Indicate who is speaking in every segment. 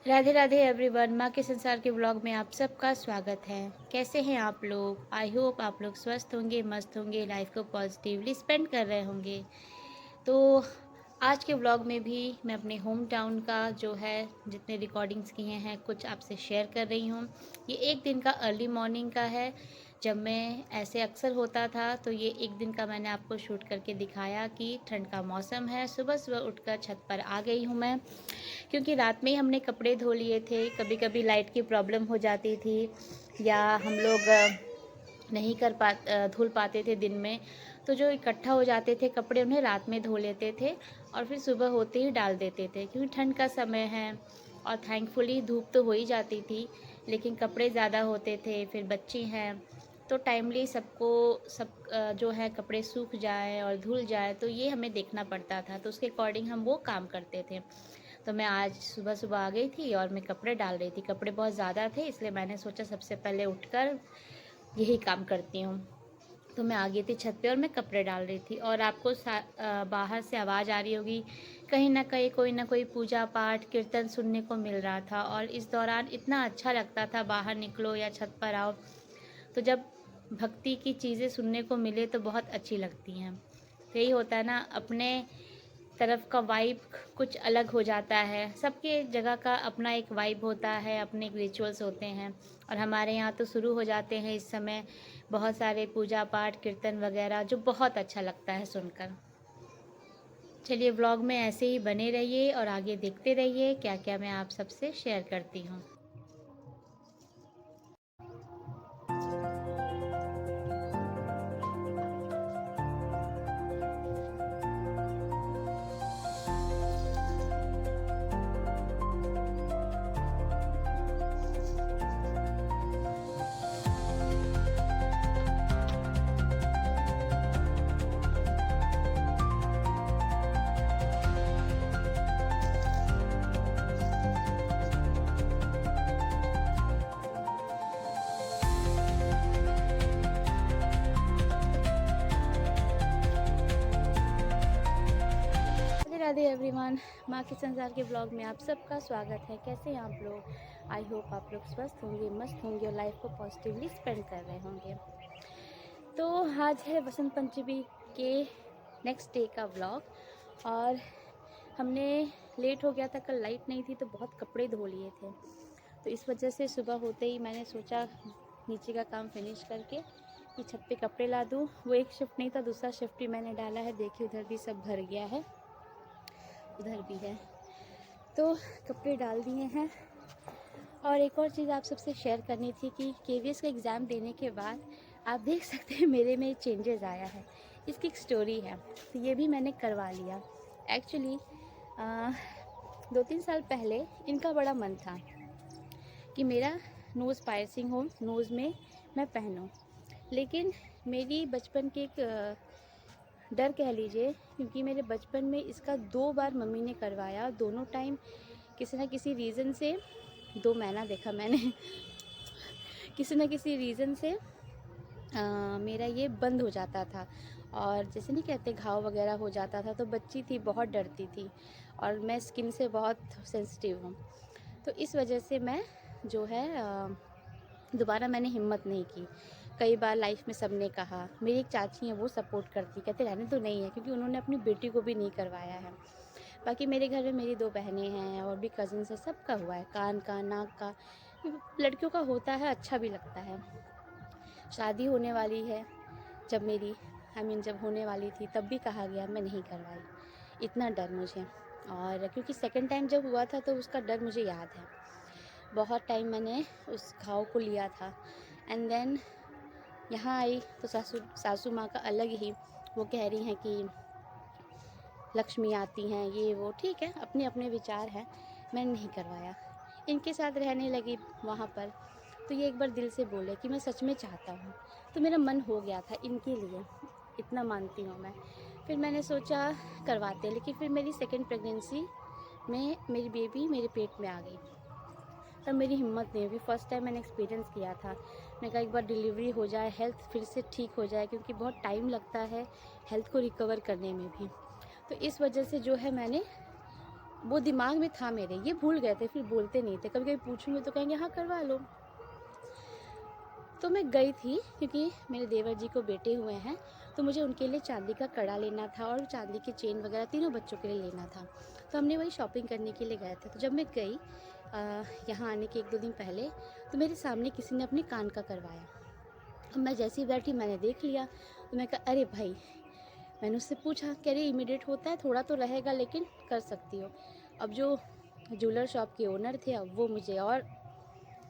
Speaker 1: Radhe Radhe everyone, माँ के संसार के ब्लॉग में आप सबका स्वागत है। कैसे हैं आप लोग? आई होप आप लोग स्वस्थ होंगे, मस्त होंगे, लाइफ को पॉजिटिवली स्पेंड कर रहे होंगे। तो आज के ब्लॉग में भी मैं अपने होम टाउन का जो है जितने रिकॉर्डिंग्स किए हैं कुछ आपसे शेयर कर रही हूँ। ये एक दिन का अर्ली मॉर्निंग का है, जब मैं ऐसे अक्सर होता था। तो ये एक दिन का मैंने आपको शूट करके दिखाया कि ठंड का मौसम है। सुबह सुबह उठकर छत पर आ गई हूँ मैं, क्योंकि रात में ही हमने कपड़े धो लिए थे। कभी कभी लाइट की प्रॉब्लम हो जाती थी या हम लोग नहीं धुल पाते थे दिन में, तो जो इकट्ठा हो जाते थे कपड़े उन्हें रात में धो लेते थे और फिर सुबह होते ही डाल देते थे, क्योंकि ठंड का समय है। और थैंकफुली धूप तो हो ही जाती थी, लेकिन कपड़े ज़्यादा होते थे, फिर बच्चे हैं तो टाइमली जो है कपड़े सूख जाए और धुल जाए, तो ये हमें देखना पड़ता था। तो उसके अकॉर्डिंग हम वो काम करते थे। तो मैं आज सुबह सुबह आ गई थी और मैं कपड़े डाल रही थी। कपड़े बहुत ज़्यादा थे, इसलिए मैंने सोचा सबसे पहले उठकर यही काम करती हूँ। तो मैं आ गई थी छत पे और मैं कपड़े डाल रही थी। और आपको बाहर से आवाज़ आ रही होगी, कहीं ना कोई पूजा पाठ कीर्तन सुनने को मिल रहा था। और इस दौरान इतना अच्छा लगता था, बाहर निकलो या छत पर आओ तो जब भक्ति की चीज़ें सुनने को मिले तो बहुत अच्छी लगती हैं। तो यही होता है ना, अपने तरफ का वाइब कुछ अलग हो जाता है। सबके जगह का अपना एक वाइब होता है, अपने एक रिचुअल्स होते हैं। और हमारे यहाँ तो शुरू हो जाते हैं इस समय बहुत सारे पूजा पाठ कीर्तन वगैरह, जो बहुत अच्छा लगता है सुनकर। चलिए व्लॉग में ऐसे ही बने रहिए और आगे देखते रहिए क्या क्या मैं आप सबसे शेयर करती हूँ। राधे एवरीवन, माँ के संसार के ब्लॉग में आप सबका स्वागत है। कैसे हैं आप लोग? आई होप आप लोग स्वस्थ होंगे, मस्त होंगे और लाइफ को पॉजिटिवली स्पेंड कर रहे होंगे। तो आज है वसंत पंचमी के नेक्स्ट डे का ब्लॉग। और हमने लेट हो गया था, कल लाइट नहीं थी तो बहुत कपड़े धो लिए थे। तो इस वजह से सुबह होते ही मैंने सोचा नीचे का काम फिनिश करके कि छत पे कपड़े ला दूँ। वो एक शिफ्ट नहीं था, दूसरा शिफ्ट भी मैंने डाला है। देखिए उधर भी सब भर गया है, उधर भी है, तो कपड़े डाल दिए हैं। और एक और चीज़ आप सबसे शेयर करनी थी कि केवीएस का एग्ज़ाम देने के बाद आप देख सकते हैं मेरे में चेंजेस आया है। इसकी एक स्टोरी है, तो ये भी मैंने करवा लिया। एक्चुअली 2-3 साल पहले इनका बड़ा मन था कि मेरा नोज़ पायर्सिंग हो, नोज़ में मैं पहनूं। लेकिन मेरी बचपन के एक डर कह लीजिए, क्योंकि मेरे बचपन में इसका 2 बार मम्मी ने करवाया। दोनों टाइम किसी न किसी रीज़न से 2 महीना देखा मैंने किसी न किसी रीज़न से मेरा ये बंद हो जाता था। और जैसे नहीं कहते घाव वगैरह हो जाता था, तो बच्ची थी बहुत डरती थी और मैं स्किन से बहुत सेंसिटिव हूँ। तो इस वजह से मैं जो है दोबारा मैंने हिम्मत नहीं की। कई बार लाइफ में सबने कहा, मेरी एक चाची हैं वो सपोर्ट करती, कहते रहने तो नहीं है, क्योंकि उन्होंने अपनी बेटी को भी नहीं करवाया है। बाकी मेरे घर में मेरी 2 बहनें हैं और भी कज़िन्स हैं, सबका हुआ है, कान का, नाक का। लड़कियों का होता है, अच्छा भी लगता है। शादी होने वाली है, जब मेरी जब होने वाली थी तब भी कहा गया, मैं नहीं करवाई। इतना डर मुझे। और क्योंकि सेकंड टाइम जब हुआ था तो उसका डर मुझे याद है। बहुत टाइम मैंने उस घाव को लिया था। एंड देन यहाँ आई तो सासू माँ का अलग ही, वो कह रही हैं कि लक्ष्मी आती हैं, ये वो, ठीक है, अपने अपने विचार हैं। मैंने नहीं करवाया। इनके साथ रहने लगी वहाँ पर, तो ये एक बार दिल से बोले कि मैं सच में चाहता हूँ, तो मेरा मन हो गया था इनके लिए, इतना मानती हूँ मैं। फिर मैंने सोचा करवाते हैं, लेकिन फिर मेरी सेकंड प्रेगनेंसी में मेरी बेबी मेरे पेट में आ गई। तब मेरी हिम्मत नहीं हुई। फर्स्ट टाइम मैंने एक्सपीरियंस किया था। मैंने कहा एक बार डिलीवरी हो जाए, हेल्थ फिर से ठीक हो जाए, क्योंकि बहुत टाइम लगता है हेल्थ को रिकवर करने में भी। तो इस वजह से जो है मैंने, वो दिमाग में था मेरे, ये भूल गए थे, फिर बोलते नहीं थे। कभी कभी पूछूंगी तो कहेंगे हाँ करवा लो। तो मैं गई थी, क्योंकि मेरे देवर जी को बेटे हुए हैं, तो मुझे उनके लिए चांदी का कड़ा लेना था और चांदी की चेन वगैरह तीनों बच्चों के लिए लेना था। तो हमने वही शॉपिंग करने के लिए गए थे। तो जब मैं गई यहाँ आने के 1-2 दिन पहले, तो मेरे सामने किसी ने अपने कान का करवाया। अब मैं जैसे ही बैठी मैंने देख लिया, तो मैं कहा अरे भाई, मैंने उससे पूछा, कह रही इमीडिएट होता है, थोड़ा तो रहेगा लेकिन कर सकती हो। अब जो ज्वेलर शॉप के ओनर थे, अब वो मुझे और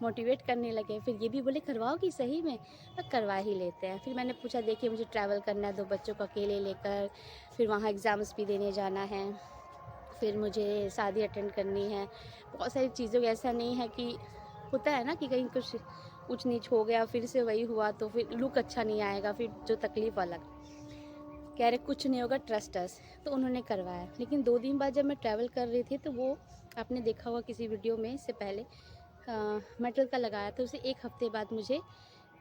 Speaker 1: मोटिवेट करने लगे। फिर ये भी बोले करवाओगी सही में? मैं करवा ही लेते हैं। फिर मैंने पूछा, देखिए मुझे ट्रैवल करना है 2 बच्चों को अकेले लेकर, फिर वहाँ एग्ज़ाम्स भी देने जाना है, फिर मुझे शादी अटेंड करनी है, बहुत सारी चीज़ों का, ऐसा नहीं है कि होता है ना कि कहीं कुछ ऊँच नीच हो गया, फिर से वही हुआ तो फिर लुक अच्छा नहीं आएगा, फिर जो तकलीफ़ अलग। कह रहे कुछ नहीं होगा, ट्रस्ट अस। तो उन्होंने करवाया। लेकिन 2 दिन बाद जब मैं ट्रैवल कर रही थी, तो वो आपने देखा होगा किसी वीडियो में, इससे पहले मेटल का लगाया था। उसे 1 हफ़्ते बाद मुझे,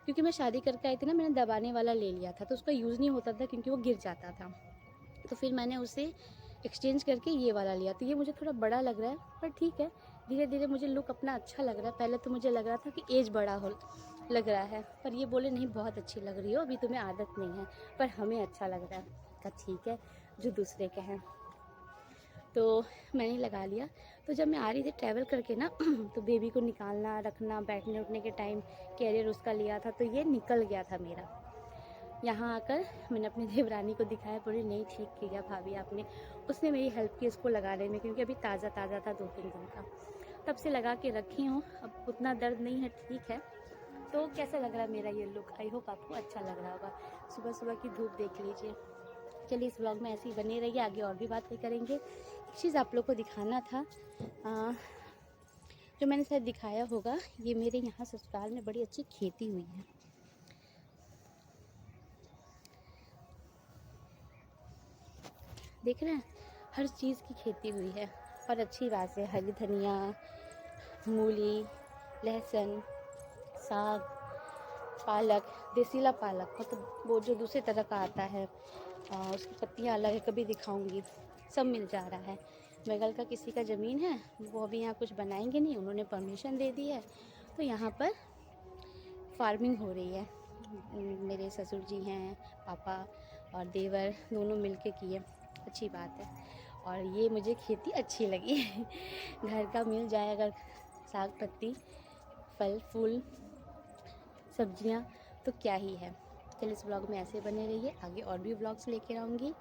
Speaker 1: क्योंकि मैं शादी करके आई थी ना, मैंने दबाने वाला ले लिया था, तो उसका यूज़ नहीं होता था क्योंकि वो गिर जाता था। तो फिर मैंने उसे एक्सचेंज करके ये वाला लिया। तो ये मुझे थोड़ा बड़ा लग रहा है, पर ठीक है, धीरे धीरे मुझे लुक अपना अच्छा लग रहा है। पहले तो मुझे लग रहा था कि एज बड़ा हो लग रहा है, पर ये बोले नहीं बहुत अच्छी लग रही हो, अभी तुम्हें आदत नहीं है, पर हमें अच्छा लग रहा है। कहा ठीक है, जो दूसरे के हैं। तो मैंने लगा लिया। तो जब मैं आ रही थी ट्रैवल करके ना तो बेबी को निकालना, रखना, बैठने उठने के टाइम कैरियर उसका लिया था, तो ये निकल गया था मेरा। यहाँ आकर मैंने अपनी देवरानी को दिखाया, बोली नहीं ठीक किया भाभी आपने। उसने मेरी हेल्प की इसको लगाने में, क्योंकि अभी ताज़ा ताज़ा था 2-3 दिन का। तब से लगा के रखी हूँ, अब उतना दर्द नहीं है, ठीक है। तो कैसा लग रहा है मेरा ये लुक? आई होप आपको अच्छा लग रहा होगा। सुबह सुबह की धूप देख लीजिए। चलिए इस व्लॉग में ऐसे ही बने रहिए, आगे और भी बातें करेंगे। एक चीज़ आप लोग को दिखाना था, जो मैंने शायद दिखाया होगा, ये मेरे यहाँ ससुराल में बड़ी अच्छी खेती हुई है। देख रहे हैं, हर चीज़ की खेती हुई है, और अच्छी बात है। हरी धनिया, मूली, लहसुन, साग, पालक, देसीला पालक, मतलब वो जो दूसरे तरह का आता है, उसकी पत्तियाँ अलग है, कभी दिखाऊंगी। सब मिल जा रहा है। बगल का किसी का ज़मीन है, वो अभी यहाँ कुछ बनाएंगे नहीं, उन्होंने परमिशन दे दी है, तो यहाँ पर फार्मिंग हो रही है। मेरे ससुर जी हैं, पापा और देवर दोनों मिलके किए, अच्छी बात है। और ये मुझे खेती अच्छी लगी घर का मिल जाए अगर, साग पत्ती, फल फूल, सब्जियां, तो क्या ही है। चलिए इस ब्लॉग में ऐसे बने रहिए, आगे और भी ब्लॉग्स लेकर आऊँगी।